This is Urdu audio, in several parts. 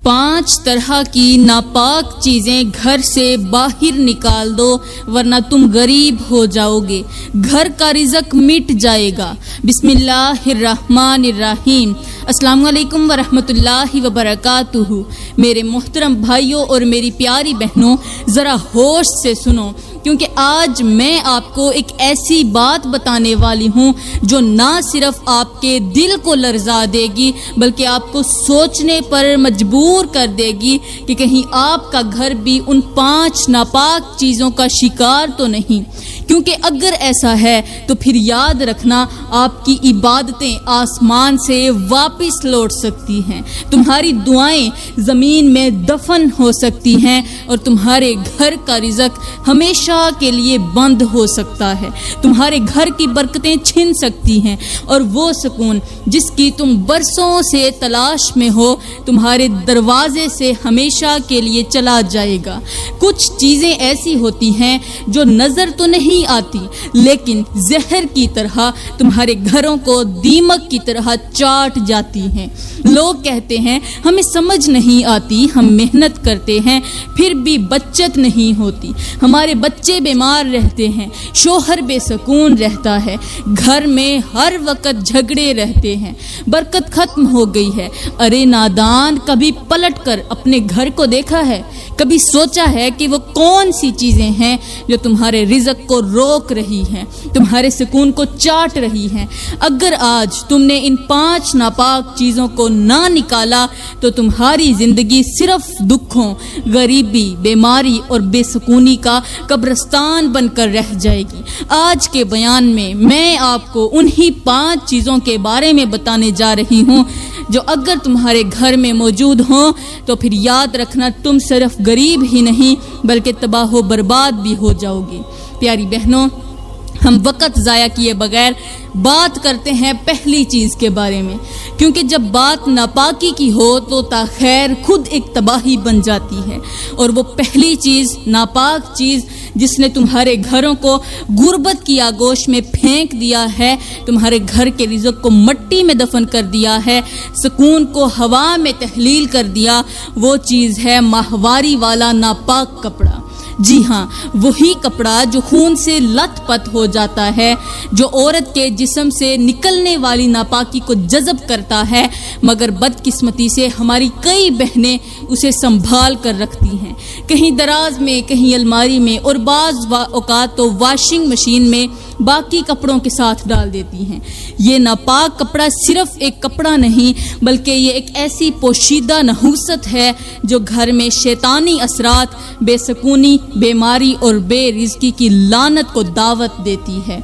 5 طرح کی ناپاک چیزیں گھر سے باہر نکال دو ورنہ تم غریب ہو جاؤ گے، گھر کا رزق مٹ جائے گا۔ بسم اللہ الرحمن الرحیم۔ السلام علیکم ورحمۃ اللہ وبرکاتہ۔ میرے محترم بھائیوں اور میری پیاری بہنوں، ذرا ہوش سے سنو، کیونکہ آج میں آپ کو ایک ایسی بات بتانے والی ہوں جو نہ صرف آپ کے دل کو لرزا دے گی بلکہ آپ کو سوچنے پر مجبور کر دے گی کہ کہیں آپ کا گھر بھی ان 5 ناپاک چیزوں کا شکار تو نہیں، کیونکہ اگر ایسا ہے تو پھر یاد رکھنا آپ کی عبادتیں آسمان سے واپس لوٹ سکتی ہیں، تمہاری دعائیں زمین میں دفن ہو سکتی ہیں اور تمہارے گھر کا رزق ہمیشہ کے لیے بند ہو سکتا ہے، تمہارے گھر کی برکتیں چھن سکتی ہیں اور وہ سکون جس کی تم برسوں سے تلاش میں ہو تمہارے دروازے سے ہمیشہ کے لیے چلا جائے گا۔ کچھ چیزیں ایسی ہوتی ہیں جو نظر تو نہیں آتی لیکن زہر کی طرح تمہارے گھروں کو دیمک کی طرح چاٹ جاتی ہیں۔ لوگ کہتے ہیں ہمیں سمجھ نہیں آتی، ہم محنت کرتے ہیں پھر بھی بچت نہیں ہوتی، ہمارے بچے بیمار رہتے ہیں، شوہر بے سکون رہتا ہے، گھر میں ہر وقت جھگڑے رہتے ہیں، برکت ختم ہو گئی ہے۔ ارے نادان، کبھی پلٹ کر اپنے گھر کو دیکھا ہے؟ کبھی سوچا ہے کہ وہ کون سی چیزیں ہیں جو تمہارے رزق کو روک رہی ہیں، تمہارے سکون کو چاٹ رہی ہیں؟ اگر آج تم نے ان 5 ناپاک چیزوں کو نہ نکالا تو تمہاری زندگی صرف دکھوں، غریبی، بیماری اور بے سکونی کا قبرستان بن کر رہ جائے گی۔ آج کے بیان میں آپ کو انہی 5 چیزوں کے بارے میں بتانے جا رہی ہوں جو اگر تمہارے گھر میں موجود ہوں تو پھر یاد رکھنا تم صرف غریب ہی نہیں بلکہ تباہ و برباد بھی ہو جاؤ گی۔ پیاری بہنوں، ہم وقت ضائع کیے بغیر بات کرتے ہیں پہلی چیز کے بارے میں، کیونکہ جب بات ناپاکی کی ہو تو تاخیر خود ایک تباہی بن جاتی ہے، اور وہ پہلی چیز، ناپاک چیز جس نے تمہارے گھروں کو غربت کی آغوش میں پھینک دیا ہے، تمہارے گھر کے رزق کو مٹی میں دفن کر دیا ہے، سکون کو ہوا میں تحلیل کر دیا، وہ چیز ہے ماہواری والا ناپاک کپڑا۔ جی ہاں، وہی کپڑا جو خون سے لت پت ہو جاتا ہے، جو عورت کے جسم سے نکلنے والی ناپاکی کو جذب کرتا ہے، مگر بدقسمتی سے ہماری کئی بہنیں اسے سنبھال کر رکھتی ہیں، کہیں دراز میں، کہیں الماری میں، اور بعض اوقات تو واشنگ مشین میں باقی کپڑوں کے ساتھ ڈال دیتی ہیں۔ یہ ناپاک کپڑا صرف ایک کپڑا نہیں بلکہ یہ ایک ایسی پوشیدہ نحوست ہے جو گھر میں شیطانی اثرات، بے سکونی، بیماری اور بے رزقی کی لعنت کو دعوت دیتی ہے۔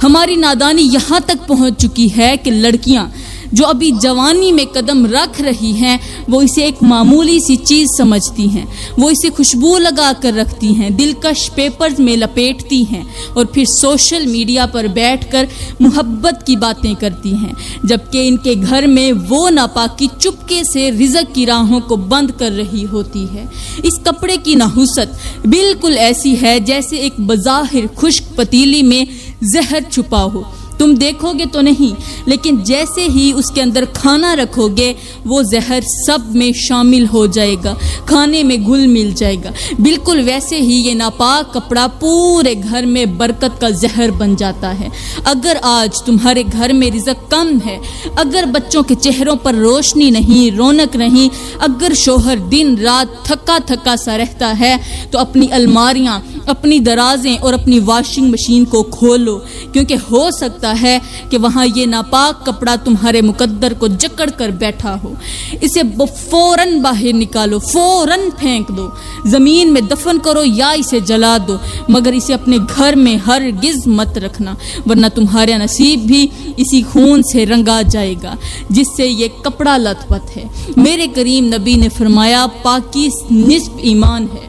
ہماری نادانی یہاں تک پہنچ چکی ہے کہ لڑکیاں جو ابھی جوانی میں قدم رکھ رہی ہیں وہ اسے ایک معمولی سی چیز سمجھتی ہیں، وہ اسے خوشبو لگا کر رکھتی ہیں، دلکش پیپرز میں لپیٹتی ہیں اور پھر سوشل میڈیا پر بیٹھ کر محبت کی باتیں کرتی ہیں، جبکہ ان کے گھر میں وہ ناپاکی چپکے سے رزق کی راہوں کو بند کر رہی ہوتی ہے۔ اس کپڑے کی نحوست بالکل ایسی ہے جیسے ایک بظاہر خشک پتیلی میں زہر چھپا ہو، تم دیکھو گے تو نہیں لیکن جیسے ہی اس کے اندر کھانا رکھو گے وہ زہر سب میں شامل ہو جائے گا، کھانے میں گھل مل جائے گا۔ بالکل ویسے ہی یہ ناپاک کپڑا پورے گھر میں برکت کا زہر بن جاتا ہے۔ اگر آج تمہارے گھر میں رزق کم ہے، اگر بچوں کے چہروں پر روشنی نہیں، رونق نہیں، اگر شوہر دن رات تھکا تھکا سا رہتا ہے تو اپنی الماریاں، اپنی درازیں اور اپنی واشنگ مشین کو کھولو، کیونکہ ہو سکتا ہے کہ وہاں یہ ناپاک کپڑا تمہارے مقدر کو جکڑ کر بیٹھا ہو۔ اسے فوراً باہر نکالو، فوراً پھینک دو، زمین میں دفن کرو یا اسے جلا دو، مگر اسے اپنے گھر میں ہرگز مت رکھنا ورنہ تمہارا نصیب بھی اسی خون سے رنگا جائے گا جس سے یہ کپڑا لت پت ہے۔ میرے کریم نبی نے فرمایا پاکی نصف ایمان ہے،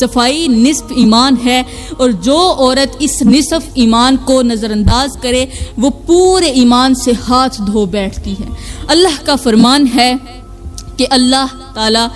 صفائی نصف ایمان ہے، اور جو عورت اس نصف ایمان کو نظر انداز کرے وہ پورے ایمان سے ہاتھ دھو بیٹھتی ہے۔ اللہ کا فرمان ہے کہ اللہ تعالی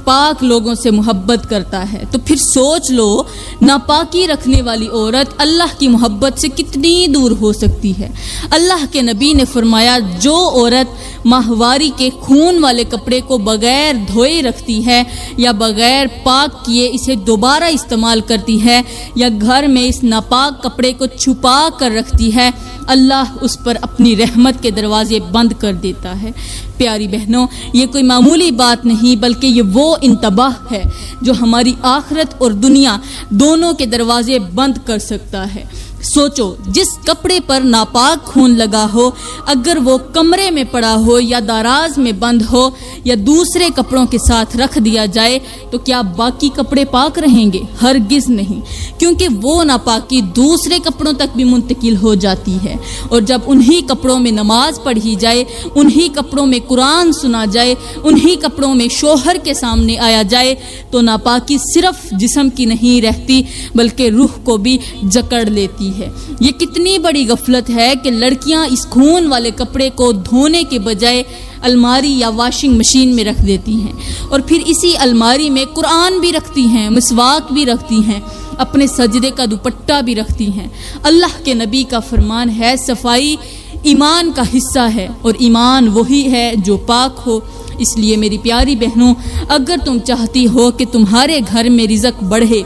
پاک لوگوں سے محبت کرتا ہے، تو پھر سوچ لو ناپاکی رکھنے والی عورت اللہ کی محبت سے کتنی دور ہو سکتی ہے۔ اللہ کے نبی نے فرمایا جو عورت ماہواری کے خون والے کپڑے کو بغیر دھوئے رکھتی ہے یا بغیر پاک کیے اسے دوبارہ استعمال کرتی ہے یا گھر میں اس ناپاک کپڑے کو چھپا کر رکھتی ہے، اللہ اس پر اپنی رحمت کے دروازے بند کر دیتا ہے۔ پیاری بہنوں، یہ کوئی معمولی بات نہیں بلکہ یہ وہ انتباہ ہے جو ہماری آخرت اور دنیا دونوں کے دروازے بند کر سکتا ہے۔ سوچو، جس کپڑے پر ناپاک خون لگا ہو اگر وہ کمرے میں پڑا ہو یا دراز میں بند ہو یا دوسرے کپڑوں کے ساتھ رکھ دیا جائے تو کیا باقی کپڑے پاک رہیں گے؟ ہرگز نہیں، کیونکہ وہ ناپاکی دوسرے کپڑوں تک بھی منتقل ہو جاتی ہے، اور جب انہی کپڑوں میں نماز پڑھی جائے، انہی کپڑوں میں قرآن سنا جائے، انہی کپڑوں میں شوہر کے سامنے آیا جائے تو ناپاکی صرف جسم کی نہیں رہتی بلکہ روح کو بھی جکڑ لیتی ہے۔ یہ کتنی بڑی غفلت ہے کہ لڑکیاں اس خون والے کپڑے کو دھونے کے بجائے الماری یا واشنگ مشین میں رکھ دیتی ہیں، اور پھر اسی الماری میں قرآن بھی رکھتی ہیں، مسواک بھی رکھتی ہیں، اپنے سجدے کا دوپٹہ بھی رکھتی ہیں۔ اللہ کے نبی کا فرمان ہے، صفائی ایمان کا حصہ ہے اور ایمان وہی ہے جو پاک ہو۔ اس لیے میری پیاری بہنوں، اگر تم چاہتی ہو کہ تمہارے گھر میں رزق بڑھے،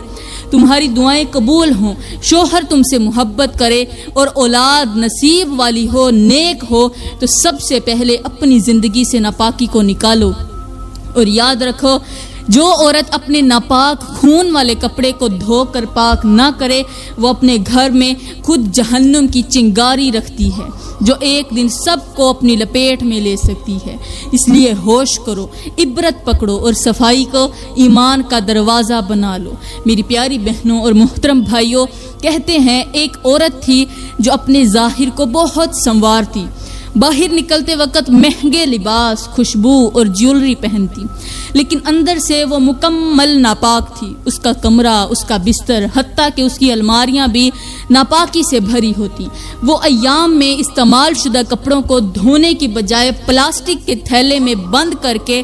تمہاری دعائیں قبول ہوں، شوہر تم سے محبت کرے اور اولاد نصیب والی ہو، نیک ہو، تو سب سے پہلے اپنی زندگی سے ناپاکی کو نکالو۔ اور یاد رکھو، جو عورت اپنے ناپاک خون والے کپڑے کو دھو کر پاک نہ کرے وہ اپنے گھر میں خود جہنم کی چنگاری رکھتی ہے جو ایک دن سب کو اپنی لپیٹ میں لے سکتی ہے۔ اس لیے ہوش کرو، عبرت پکڑو اور صفائی کو ایمان کا دروازہ بنا لو۔ میری پیاری بہنوں اور محترم بھائیوں، کہتے ہیں ایک عورت تھی جو اپنے ظاہر کو بہت سنوارتی، باہر نکلتے وقت مہنگے لباس، خوشبو اور جیولری پہنتی، لیکن اندر سے وہ مکمل ناپاک تھی۔ اس کا کمرہ، اس کا بستر، حتیٰ کہ اس کی الماریاں بھی ناپاکی سے بھری ہوتی۔ وہ ایام میں استعمال شدہ کپڑوں کو دھونے کی بجائے پلاسٹک کے تھیلے میں بند کر کے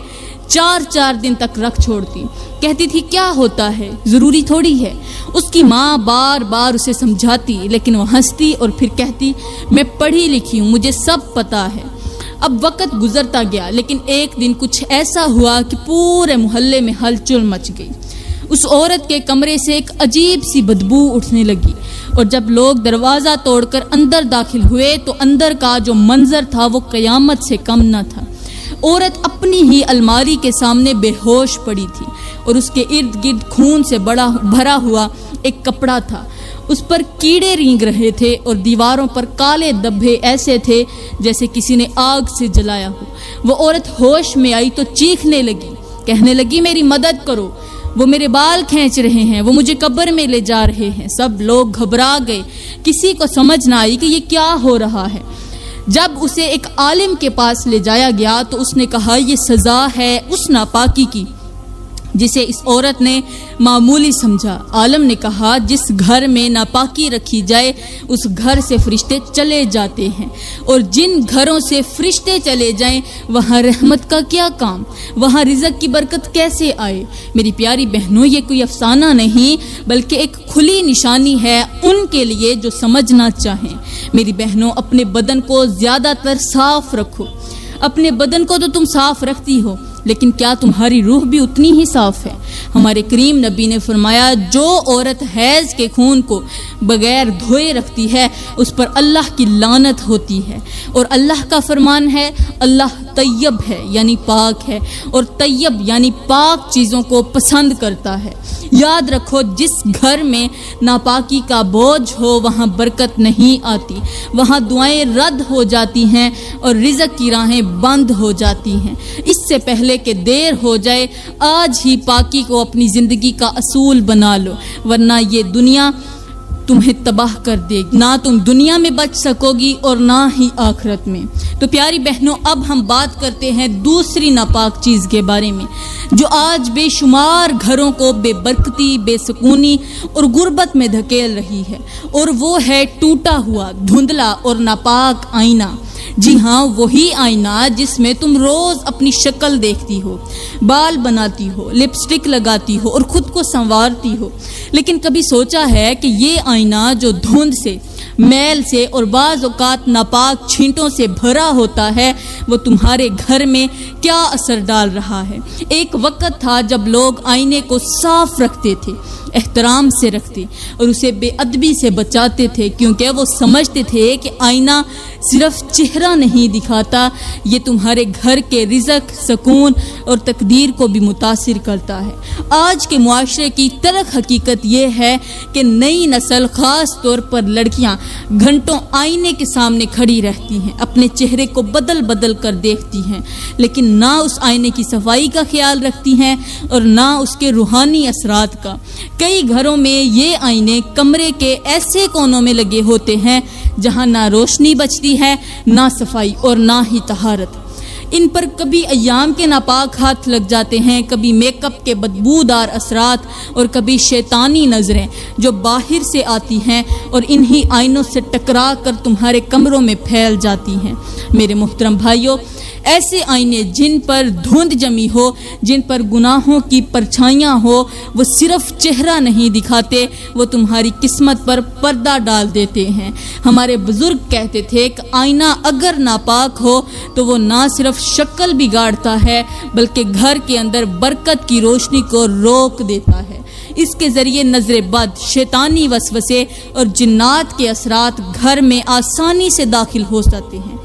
4 دن تک رکھ چھوڑتی۔ کہتی تھی کیا ہوتا ہے، ضروری تھوڑی ہے۔ اس کی ماں بار بار اسے سمجھاتی لیکن وہ ہنستی اور پھر کہتی میں پڑھی لکھی ہوں، مجھے سب پتا ہے۔ اب وقت گزرتا گیا لیکن ایک دن کچھ ایسا ہوا کہ پورے محلے میں ہلچل مچ گئی۔ اس عورت کے کمرے سے ایک عجیب سی بدبو اٹھنے لگی، اور جب لوگ دروازہ توڑ کر اندر داخل ہوئے تو اندر کا جو منظر تھا وہ قیامت سے کم نہ تھا۔ عورت اپنی ہی الماری کے سامنے بے ہوش پڑی تھی اور اس کے ارد گرد خون سے بھرا ہوا ایک کپڑا تھا۔ اس پر کیڑے رینگ رہے تھے اور دیواروں پر کالے دھبے ایسے تھے جیسے کسی نے آگ سے جلایا ہو۔ وہ عورت ہوش میں آئی تو چیخنے لگی، کہنے لگی میری مدد کرو، وہ میرے بال کھینچ رہے ہیں، وہ مجھے قبر میں لے جا رہے ہیں۔ سب لوگ گھبرا گئے، کسی کو سمجھ نہ آئی کہ یہ کیا ہو رہا ہے۔ جب اسے ایک عالم کے پاس لے جایا گیا تو اس نے کہا یہ سزا ہے اس ناپاکی کی جسے اس عورت نے معمولی سمجھا۔ عالم نے کہا جس گھر میں ناپاکی رکھی جائے اس گھر سے فرشتے چلے جاتے ہیں، اور جن گھروں سے فرشتے چلے جائیں وہاں رحمت کا کیا کام، وہاں رزق کی برکت کیسے آئے۔ میری پیاری بہنوں، یہ کوئی افسانہ نہیں بلکہ ایک کھلی نشانی ہے ان کے لیے جو سمجھنا چاہیں۔ میری بہنوں، اپنے بدن کو زیادہ تر صاف رکھو۔ اپنے بدن کو تو تم صاف رکھتی ہو لیکن کیا تمہاری روح بھی اتنی ہی صاف ہے؟ ہمارے کریم نبی نے فرمایا جو عورت حیض کے خون کو بغیر دھوئے رکھتی ہے اس پر اللہ کی لعنت ہوتی ہے، اور اللہ کا فرمان ہے اللہ طیب ہے یعنی پاک ہے، اور طیب یعنی پاک چیزوں کو پسند کرتا ہے۔ یاد رکھو جس گھر میں ناپاکی کا بوجھ ہو وہاں برکت نہیں آتی، وہاں دعائیں رد ہو جاتی ہیں اور رزق کی راہیں بند ہو جاتی ہیں۔ اس سے پہلے کہ دیر ہو جائے آج ہی پاکی کو اپنی زندگی کا اصول بنا لو، ورنہ یہ دنیا تمہیں تباہ کر دے گی، نہ تم دنیا میں بچ سکو گی اور نہ ہی آخرت میں۔ تو پیاری بہنوں، اب ہم بات کرتے ہیں دوسری ناپاک چیز کے بارے میں جو آج بے شمار گھروں کو بے برکتی، بے سکونی اور غربت میں دھکیل رہی ہے، اور وہ ہے ٹوٹا ہوا، دھندلا اور ناپاک آئینہ۔ جی ہاں، وہی آئینہ جس میں تم روز اپنی شکل دیکھتی ہو، بال بناتی ہو، لپسٹک لگاتی ہو اور خود کو سنوارتی ہو۔ لیکن کبھی سوچا ہے کہ یہ آئینہ جو دھند سے، میل سے اور بعض اوقات ناپاک چھینٹوں سے بھرا ہوتا ہے، وہ تمہارے گھر میں کیا اثر ڈال رہا ہے؟ ایک وقت تھا جب لوگ آئینے کو صاف رکھتے تھے، احترام سے رکھتے اور اسے بے ادبی سے بچاتے تھے، کیونکہ وہ سمجھتے تھے کہ آئینہ صرف چہرہ نہیں دکھاتا، یہ تمہارے گھر کے رزق، سکون اور تقدیر کو بھی متاثر کرتا ہے۔ آج کے معاشرے کی تلخ حقیقت یہ ہے کہ نئی نسل، خاص طور پر لڑکیاں، گھنٹوں آئینے کے سامنے کھڑی رہتی ہیں، اپنے چہرے کو بدل بدل کر دیکھتی ہیں، لیکن نہ اس آئینے کی صفائی کا خیال رکھتی ہیں اور نہ اس کے روحانی اثرات کا۔ کئی گھروں میں یہ آئینے کمرے کے ایسے کونوں میں لگے ہوتے ہیں جہاں نہ روشنی بچتی ہے، نہ صفائی اور نہ ہی طہارت۔ ان پر کبھی ایام کے ناپاک ہاتھ لگ جاتے ہیں، کبھی میک اپ کے بدبودار اثرات اور کبھی شیطانی نظریں جو باہر سے آتی ہیں اور انہی آئینوں سے ٹکرا کر تمہارے کمروں میں پھیل جاتی ہیں۔ میرے محترم بھائیوں، ایسے آئینے جن پر دھند جمی ہو، جن پر گناہوں کی پرچھائیاں ہو، وہ صرف چہرہ نہیں دکھاتے، وہ تمہاری قسمت پر پردہ ڈال دیتے ہیں۔ ہمارے بزرگ کہتے تھے کہ آئینہ اگر ناپاک ہو تو وہ نہ صرف شکل بگاڑتا ہے بلکہ گھر کے اندر برکت کی روشنی کو روک دیتا ہے۔ اس کے ذریعے نظر بد، شیطانی وسوسے اور جنات کے اثرات گھر میں آسانی سے داخل ہو سکتے ہیں،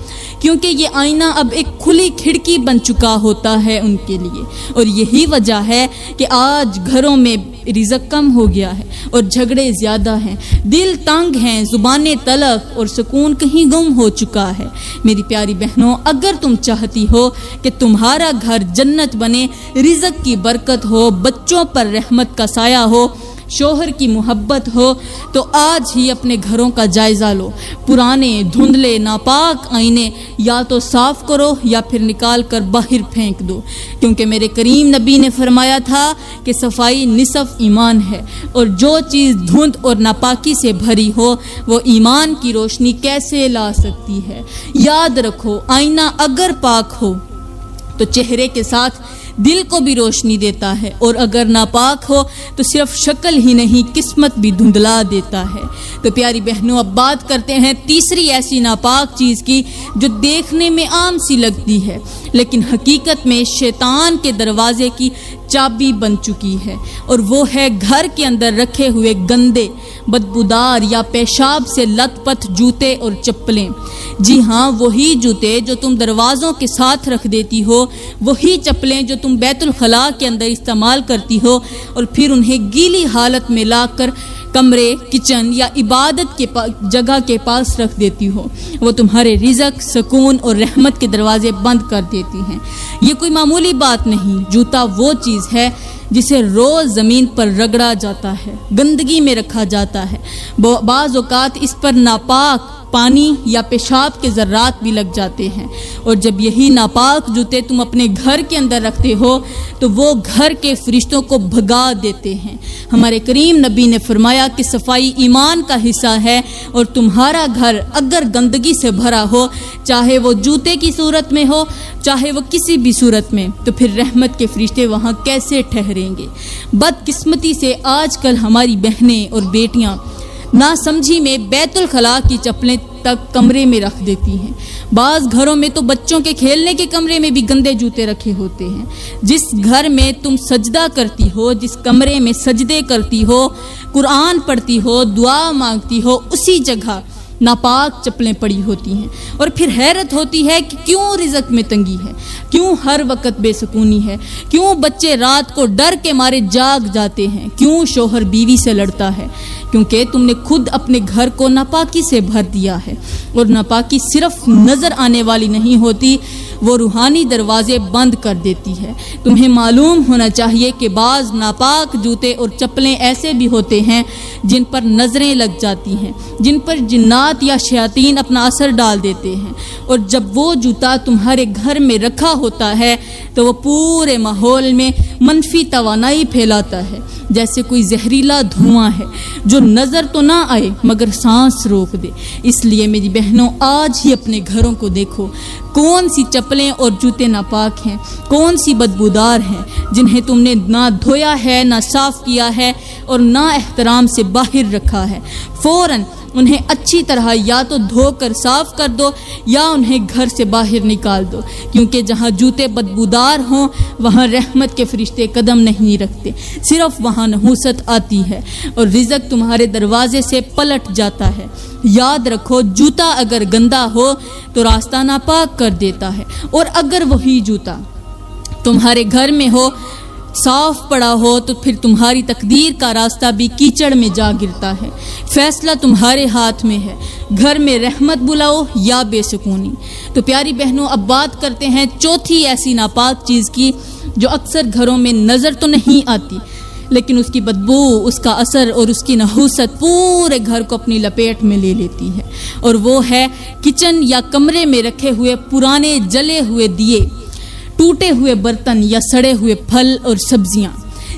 کیونکہ یہ آئینہ اب ایک کھلی کھڑکی بن چکا ہوتا ہے ان کے لیے۔ اور یہی وجہ ہے کہ آج گھروں میں رزق کم ہو گیا ہے اور جھگڑے زیادہ ہیں، دل تنگ ہیں، زبانیں تلخ اور سکون کہیں گم ہو چکا ہے۔ میری پیاری بہنوں، اگر تم چاہتی ہو کہ تمہارا گھر جنت بنے، رزق کی برکت ہو، بچوں پر رحمت کا سایہ ہو، شوہر کی محبت ہو، تو آج ہی اپنے گھروں کا جائزہ لو۔ پرانے دھندلے ناپاک آئینے یا تو صاف کرو یا پھر نکال کر باہر پھینک دو، کیونکہ میرے کریم نبی نے فرمایا تھا کہ صفائی نصف ایمان ہے، اور جو چیز دھند اور ناپاکی سے بھری ہو وہ ایمان کی روشنی کیسے لا سکتی ہے؟ یاد رکھو، آئینہ اگر پاک ہو تو چہرے کے ساتھ دل کو بھی روشنی دیتا ہے، اور اگر ناپاک ہو تو صرف شکل ہی نہیں، قسمت بھی دھندلا دیتا ہے۔ تو پیاری بہنوں، اب بات کرتے ہیں تیسری ایسی ناپاک چیز کی جو دیکھنے میں عام سی لگتی ہے لیکن حقیقت میں شیطان کے دروازے کی چابی بن چکی ہے، اور وہ ہے گھر کے اندر رکھے ہوئے گندے، بدبودار یا پیشاب سے لت پت جوتے اور چپلیں۔ جی ہاں، وہی جوتے جو تم دروازوں کے ساتھ رکھ دیتی ہو، وہی چپلیں جو تم بیت الخلاء کے اندر استعمال کرتی ہو اور پھر انہیں گیلی حالت میں لا کر کمرے، کچن یا عبادت کے جگہ کے پاس رکھ دیتی ہو، وہ تمہارے رزق، سکون اور رحمت کے دروازے بند کر دیتی ہیں۔ یہ کوئی معمولی بات نہیں، جوتا وہ چیز ہے جسے روز زمین پر رگڑا جاتا ہے، گندگی میں رکھا جاتا ہے، بعض اوقات اس پر ناپاک پانی یا پیشاب کے ذرات بھی لگ جاتے ہیں، اور جب یہی ناپاک جوتے تم اپنے گھر کے اندر رکھتے ہو تو وہ گھر کے فرشتوں کو بھگا دیتے ہیں۔ ہمارے کریم نبی نے فرمایا کہ صفائی ایمان کا حصہ ہے، اور تمہارا گھر اگر گندگی سے بھرا ہو، چاہے وہ جوتے کی صورت میں ہو، چاہے وہ کسی بھی صورت میں، تو پھر رحمت کے فرشتے وہاں کیسے ٹھہریں گے؟ بدقسمتی سے آج کل ہماری بہنیں اور بیٹیاں نا سمجھی میں بیت الخلاء کی چپلیں تک کمرے میں رکھ دیتی ہیں۔ بعض گھروں میں تو بچوں کے کھیلنے کے کمرے میں بھی گندے جوتے رکھے ہوتے ہیں۔ جس گھر میں تم سجدہ کرتی ہو، جس کمرے میں سجدے کرتی ہو، قرآن پڑھتی ہو، دعا مانگتی ہو، اسی جگہ ناپاک چپلیں پڑی ہوتی ہیں، اور پھر حیرت ہوتی ہے کہ کیوں رزق میں تنگی ہے، کیوں ہر وقت بے سکونی ہے، کیوں بچے رات کو ڈر کے مارے جاگ جاتے ہیں، کیوں شوہر بیوی سے لڑتا ہے، کیونکہ تم نے خود اپنے گھر کو ناپاکی سے بھر دیا ہے۔ اور ناپاکی صرف نظر آنے والی نہیں ہوتی، وہ روحانی دروازے بند کر دیتی ہے۔ تمہیں معلوم ہونا چاہیے کہ بعض ناپاک جوتے اور چپلیں ایسے بھی ہوتے ہیں جن پر نظریں لگ جاتی ہیں، جن پر جنات یا شیاطین اپنا اثر ڈال دیتے ہیں، اور جب وہ جوتا تمہارے گھر میں رکھا ہوتا ہے تو وہ پورے ماحول میں منفی توانائی پھیلاتا ہے، جیسے کوئی زہریلا دھواں ہے جو نظر تو نہ آئے مگر سانس روک دے۔ اس لیے میری بہنوں آج ہی اپنے گھروں کو دیکھو، کون سی چپلیں اور جوتے ناپاک ہیں، کون سی بدبودار ہیں جنہیں تم نے نہ دھویا ہے، نہ صاف کیا ہے اور نہ احترام سے باہر رکھا ہے۔ فوراً انہیں اچھی طرح یا تو دھو کر صاف کر دو یا انہیں گھر سے باہر نکال دو، کیونکہ جہاں جوتے بدبودار ہوں وہاں رحمت کے فرشتے قدم نہیں رکھتے، صرف وہاں نحوست آتی ہے اور رزق تمہارے دروازے سے پلٹ جاتا ہے۔ یاد رکھو، جوتا اگر گندا ہو تو راستہ ناپاک کر دیتا ہے، اور اگر وہی جوتا تمہارے گھر میں ہو، صاف پڑا ہو، تو پھر تمہاری تقدیر کا راستہ بھی کیچڑ میں جا گرتا ہے۔ فیصلہ تمہارے ہاتھ میں ہے، گھر میں رحمت بلاؤ یا بے سکونی۔ تو پیاری بہنوں، اب بات کرتے ہیں چوتھی ایسی ناپاک چیز کی جو اکثر گھروں میں نظر تو نہیں آتی، لیکن اس کی بدبو، اس کا اثر اور اس کی نحوست پورے گھر کو اپنی لپیٹ میں لے لیتی ہے، اور وہ ہے کچن یا کمرے میں رکھے ہوئے پرانے جلے ہوئے دیے، ٹوٹے ہوئے برتن یا سڑے ہوئے پھل اور سبزیاں۔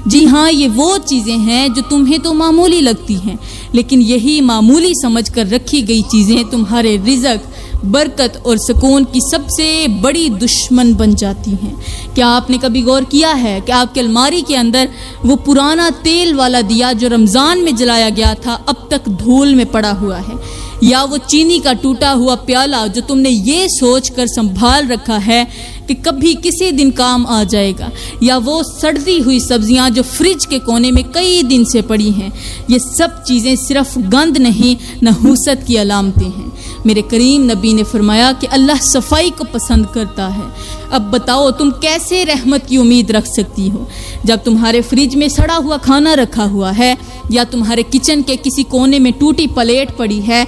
جی ہاں، یہ وہ چیزیں ہیں جو تمہیں تو معمولی لگتی ہیں، لیکن یہی معمولی سمجھ کر رکھی گئی چیزیں تمہارے رزق، برکت اور سکون کی سب سے بڑی دشمن بن جاتی ہیں۔ کیا آپ نے کبھی غور کیا ہے کہ آپ کے الماری کے اندر وہ پرانا تیل والا دیا جو رمضان میں جلایا گیا تھا اب تک دھول میں پڑا ہوا ہے؟ یا وہ چینی کا ٹوٹا ہوا پیالہ جو تم نے یہ سوچ کر سنبھال رکھا ہے کہ کبھی کسی دن کام آ جائے گا؟ یا وہ سڑتی ہوئی سبزیاں جو فریج کے کونے میں کئی دن سے پڑی ہیں؟ یہ سب چیزیں صرف گند نہیں، نحوست کی علامتیں ہیں۔ میرے کریم نبی نے فرمایا کہ اللہ صفائی کو پسند کرتا ہے۔ اب بتاؤ تم کیسے رحمت کی امید رکھ سکتی ہو جب تمہارے فریج میں سڑا ہوا کھانا رکھا ہوا ہے، یا تمہارے کچن کے کسی کونے میں ٹوٹی پلیٹ پڑی ہے،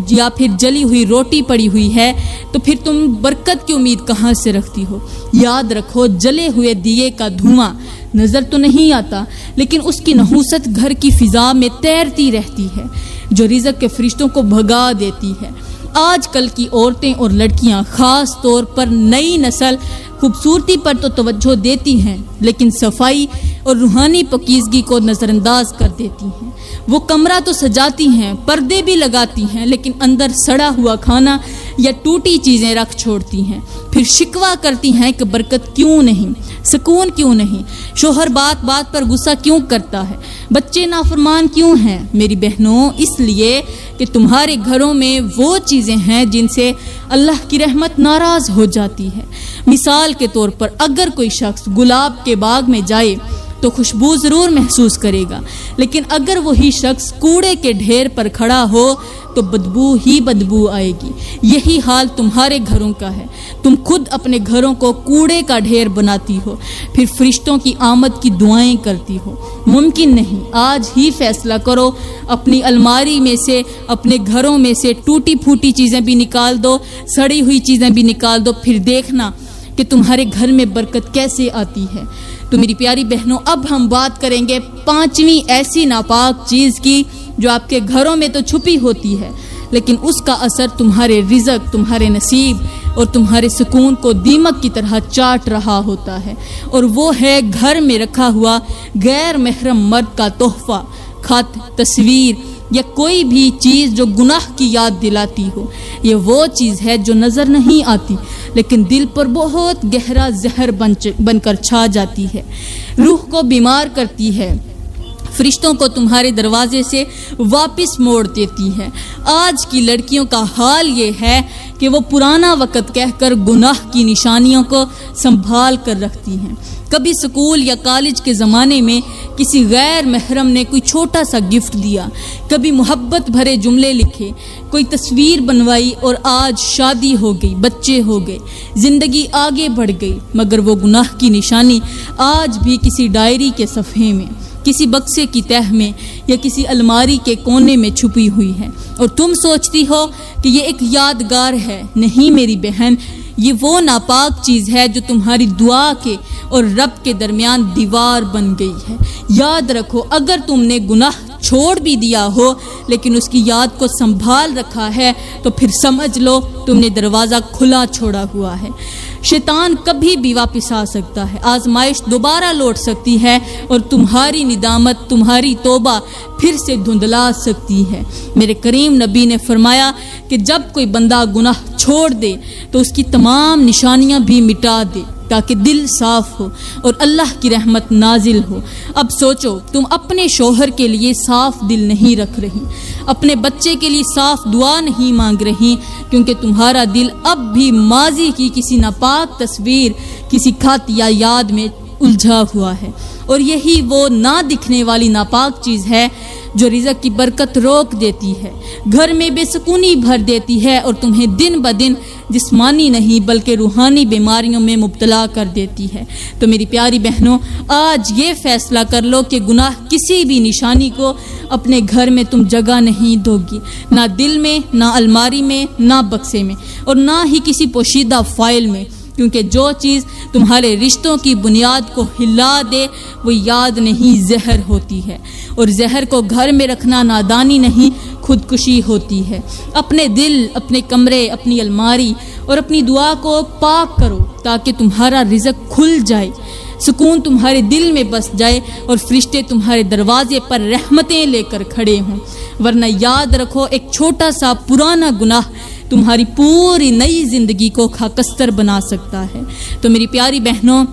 یا پھر جلی ہوئی روٹی پڑی ہوئی ہے؟ تو پھر تم برکت کی امید کہاں سے رکھتی ہو؟ یاد رکھو، جلے ہوئے دیے کا دھواں نظر تو نہیں آتا، لیکن اس کی نحوست گھر کی فضا میں تیرتی رہتی ہے، جو رزق کے فرشتوں کو بھگا دیتی ہے۔ آج کل کی عورتیں اور لڑکیاں، خاص طور پر نئی نسل، خوبصورتی پر تو توجہ دیتی ہیں لیکن صفائی اور روحانی پاکیزگی کو نظر انداز کر دیتی ہیں۔ وہ کمرہ تو سجاتی ہیں، پردے بھی لگاتی ہیں، لیکن اندر سڑا ہوا کھانا یا ٹوٹی چیزیں رکھ چھوڑتی ہیں۔ پھر شکوہ کرتی ہیں کہ برکت کیوں نہیں، سکون کیوں نہیں، شوہر بات بات پر غصہ کیوں کرتا ہے، بچے نافرمان کیوں ہیں؟ میری بہنوں، اس لیے کہ تمہارے گھروں میں وہ چیزیں ہیں جن سے اللہ کی رحمت ناراض ہو جاتی ہے۔ مثال کے طور پر، اگر کوئی شخص گلاب کے باغ میں جائے تو خوشبو ضرور محسوس کرے گا، لیکن اگر وہی شخص کوڑے کے ڈھیر پر کھڑا ہو تو بدبو ہی بدبو آئے گی۔ یہی حال تمہارے گھروں کا ہے۔ تم خود اپنے گھروں کو کوڑے کا ڈھیر بناتی ہو، پھر فرشتوں کی آمد کی دعائیں کرتی ہو۔ ممکن نہیں۔ آج ہی فیصلہ کرو، اپنی الماری میں سے، اپنے گھروں میں سے ٹوٹی پھوٹی چیزیں بھی نکال دو، سڑی ہوئی چیزیں بھی نکال دو، پھر دیکھنا کہ تمہارے گھر میں برکت کیسے آتی ہے۔ تو میری پیاری بہنوں، اب ہم بات کریں گے پانچویں ایسی ناپاک چیز کی جو آپ کے گھروں میں تو چھپی ہوتی ہے، لیکن اس کا اثر تمہارے رزق، تمہارے نصیب اور تمہارے سکون کو دیمک کی طرح چاٹ رہا ہوتا ہے، اور وہ ہے گھر میں رکھا ہوا غیر محرم مرد کا تحفہ، خط، تصویر یا کوئی بھی چیز جو گناہ کی یاد دلاتی ہو۔ یہ وہ چیز ہے جو نظر نہیں آتی لیکن دل پر بہت گہرا زہر بن کر چھا جاتی ہے، روح کو بیمار کرتی ہے، فرشتوں کو تمہارے دروازے سے واپس موڑ دیتی ہے۔ آج کی لڑکیوں کا حال یہ ہے کہ وہ پرانا وقت کہہ کر گناہ کی نشانیوں کو سنبھال کر رکھتی ہیں۔ کبھی سکول یا کالج کے زمانے میں کسی غیر محرم نے کوئی چھوٹا سا گفٹ دیا، کبھی محبت بھرے جملے لکھے، کوئی تصویر بنوائی، اور آج شادی ہو گئی، بچے ہو گئے، زندگی آگے بڑھ گئی، مگر وہ گناہ کی نشانی آج بھی کسی ڈائری کے صفحے میں، کسی بکسے کی تہہ میں یا کسی الماری کے کونے میں چھپی ہوئی ہے، اور تم سوچتی ہو کہ یہ ایک یادگار ہے۔ نہیں میری بہن، یہ وہ ناپاک چیز ہے جو تمہاری دعا کے اور رب کے درمیان دیوار بن گئی ہے۔ یاد رکھو، اگر تم نے گناہ چھوڑ بھی دیا ہو لیکن اس کی یاد کو سنبھال رکھا ہے تو پھر سمجھ لو تم نے دروازہ کھلا چھوڑا ہوا ہے۔ شیطان کبھی بھی واپس آ سکتا ہے، آزمائش دوبارہ لوٹ سکتی ہے اور تمہاری ندامت، تمہاری توبہ پھر سے دھندلا سکتی ہے۔ میرے کریم نبی نے فرمایا کہ جب کوئی بندہ گناہ چھوڑ دے تو اس کی تمام نشانیاں بھی مٹا دے تاکہ دل صاف ہو اور اللہ کی رحمت نازل ہو۔ اب سوچو، تم اپنے شوہر کے لیے صاف دل نہیں رکھ رہی، اپنے بچے کے لیے صاف دعا نہیں مانگ رہی، کیونکہ تمہارا دل اب بھی ماضی کی کسی ناپاک تصویر، کسی خط یا یاد میں الجھا ہوا ہے، اور یہی وہ نہ دکھنے والی ناپاک چیز ہے جو رزق کی برکت روک دیتی ہے، گھر میں بے سکونی بھر دیتی ہے اور تمہیں دن بدن جسمانی نہیں بلکہ روحانی بیماریوں میں مبتلا کر دیتی ہے۔ تو میری پیاری بہنوں، آج یہ فیصلہ کر لو کہ گناہ کسی بھی نشانی کو اپنے گھر میں تم جگہ نہیں دو گی، نہ دل میں، نہ الماری میں، نہ بکسے میں، اور نہ ہی کسی پوشیدہ فائل میں، کیونکہ جو چیز تمہارے رشتوں کی بنیاد کو ہلا دے وہ یاد نہیں زہر ہوتی ہے، اور زہر کو گھر میں رکھنا نادانی نہیں خودکشی ہوتی ہے۔ اپنے دل، اپنے کمرے، اپنی الماری اور اپنی دعا کو پاک کرو تاکہ تمہارا رزق کھل جائے، سکون تمہارے دل میں بس جائے اور فرشتے تمہارے دروازے پر رحمتیں لے کر کھڑے ہوں، ورنہ یاد رکھو ایک چھوٹا سا پرانا گناہ تمہاری پوری نئی زندگی کو خاکستر بنا سکتا ہے۔ تو میری پیاری بہنوں،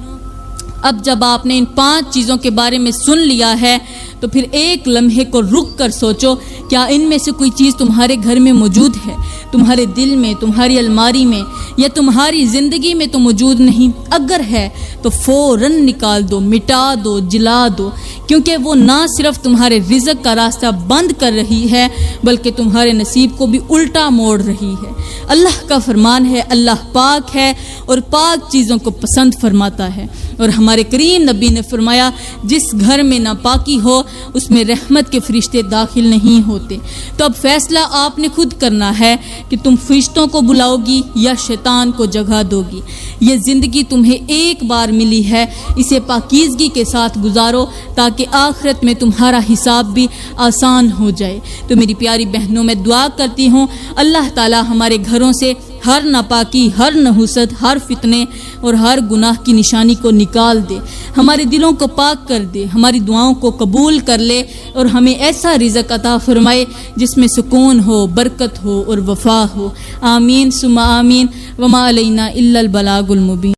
اب جب آپ نے ان 5 چیزوں کے بارے میں سن لیا ہے تو پھر ایک لمحے کو رک کر سوچو، کیا ان میں سے کوئی چیز تمہارے گھر میں موجود ہے، تمہارے دل میں، تمہاری الماری میں، یا تمہاری زندگی میں تو موجود نہیں؟ اگر ہے تو فوراً نکال دو، مٹا دو، جلا دو، کیونکہ وہ نہ صرف تمہارے رزق کا راستہ بند کر رہی ہے بلکہ تمہارے نصیب کو بھی الٹا موڑ رہی ہے۔ اللہ کا فرمان ہے، اللہ پاک ہے اور پاک چیزوں کو پسند فرماتا ہے، اور ہمارے کریم نبی نے فرمایا جس گھر میں ناپاکی ہو اس میں رحمت کے فرشتے داخل نہیں ہوتے۔ تو اب فیصلہ آپ نے خود کرنا ہے کہ تم فرشتوں کو بلاؤ گی یا شیطان کو جگہ دو گی۔ یہ زندگی تمہیں ایک بار ملی ہے، اسے پاکیزگی کے ساتھ گزارو تاکہ آخرت میں تمہارا حساب بھی آسان ہو جائے۔ تو میری پیاری بہنوں، میں دعا کرتی ہوں اللہ تعالی ہمارے گھروں سے ہر ناپاکی، ہر نحوست، ہر فتنے اور ہر گناہ کی نشانی کو نکال دے، ہمارے دلوں کو پاک کر دے، ہماری دعاؤں کو قبول کر لے اور ہمیں ایسا رزق عطا فرمائے جس میں سکون ہو، برکت ہو اور وفا ہو۔ آمین ثم آمین، وما علینا الا البلاغ المبین۔